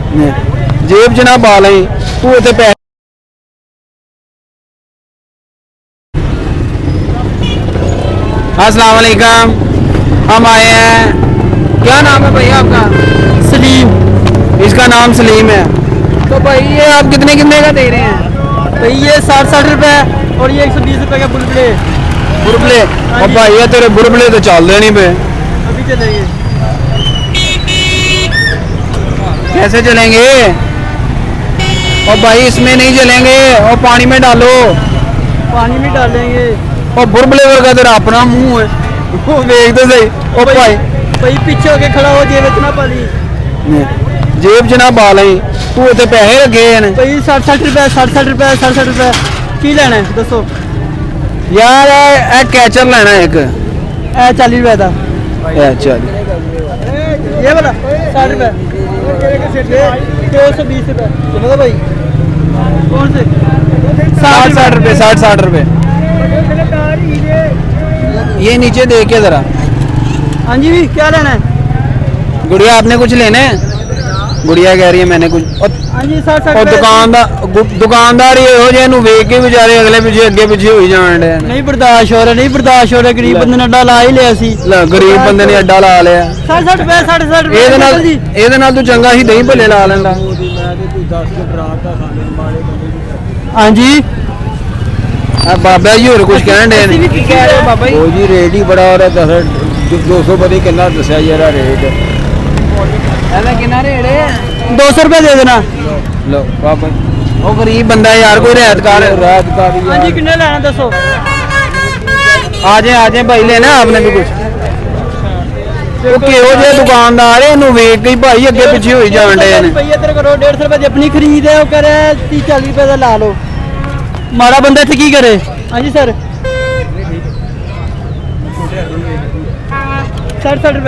जेब च ना पा लें तू इतने पैसे। अस्सलाम वालेकुम, हम आए हैं। क्या नाम है भैया आपका? सलीम। इसका नाम सलीम है। तो भाई ये आप कितने कितने का दे रहे हैं? भाई ये 60 रुपए और ये 120 रुपए के बुलबुले। बुरबले? और भाई ये तेरे बुरबले तो चलते नहीं पे। अभी चलेंगे। कैसे चलेंगे? और भाई इसमें नहीं चलेंगे, और पानी में डालो। पानी में डालेंगे। और बुरबले वर्गा तेरा अपना मुंह है, वो देख तो सही। और भाई भाई पीछे होके खड़ा हो, जेब इतना पाली। जेब च ना पा लें तू इतने पैसे रखे हैं। भाई 60 रुपए 60 रुपए 60 रुपए की लेना है दसो यार ए कैचर लेना एक। 40 रुपए का। चल ये वाला 60 रुपए। 220 रुपए चलो भाई। कौन से? 60 रुपए 60 रुपए। ये नीचे देख के जरा। हाँ जी भी क्या लेना है? गुड़िया आपने कुछ लेना है? गुड़िया कह रही है मैंने कुछ। हाँ जी 60 और दुकानदार ये हो जाए वेख के बेचारे अगले पीछे अगे पीछे हो जान डे। नहीं बर्दाश्त हो रहा, नहीं बर्दाश्त हो रहा। गरीब बंदे ने अड्डा ला ही लिया सी। गरीब बंदे ने अड्डा ला लिया। 60 रुपए 60 रुपए। ਇਹਦੇ ਨਾਲ ਤੂੰ ਚੰਗਾ ਹੀ ਦਹੀਂ ਭੱਲੇ ਲਾ ਲੈਂਦਾ। हाँ जी ਬਾਬਾ ਜੀ ਹੋਰ ਕੁਝ ਕਹਿਣ ਦੇ ਨੇ। ਕੀ ਕਹਿ ਰਹੇ ਬਾਬਾ ਜੀ? ਉਹ ਜੀ ਰੇਟ ਹੀ ਬੜਾ ਹੋ ਰਿਹਾ। 200 ਪਤਾ ਕਿੰਨਾ ਦੱਸਿਆ ਯਾਰ ਰੇਟ। ਇਹਦਾ ਕਿੰਨਾ ਰੇਟ ਹੈ? 200 रुपए दे देना। ਲੋ ਬਾਬਾ ਉਹ ਗਰੀਬ ਬੰਦਾ ਯਾਰ, ਕੋਈ ਰਿਆਇਤ ਕਰ। ਰਾਤ का भी हाँ जी किन्ने लेना दसो। ਆ ਜਾਏ ਭਾਈ ਲੈਣਾ ਆਪਨੇ ਵੀ ਕੁਝ। ਉਹ ਕਿਹੋ ਜਿਹੇ ਦੁਕਾਨਦਾਰ ਹੈ, ਇਹਨੂੰ ਵੇਖ ਕੇ ਹੀ ਭਾਈ ਅੱਗੇ ਪਿੱਛੇ ਹੋਈ ਜਾਣ ਡੇ ਨੇ। भैया तेरे को 150 रुपए की अपनी खरीद है, वो कह रहा है 30-40 रुपए का ला लो। माड़ा बंदा इतने की करे? हाँ जी सर 60 रुपए।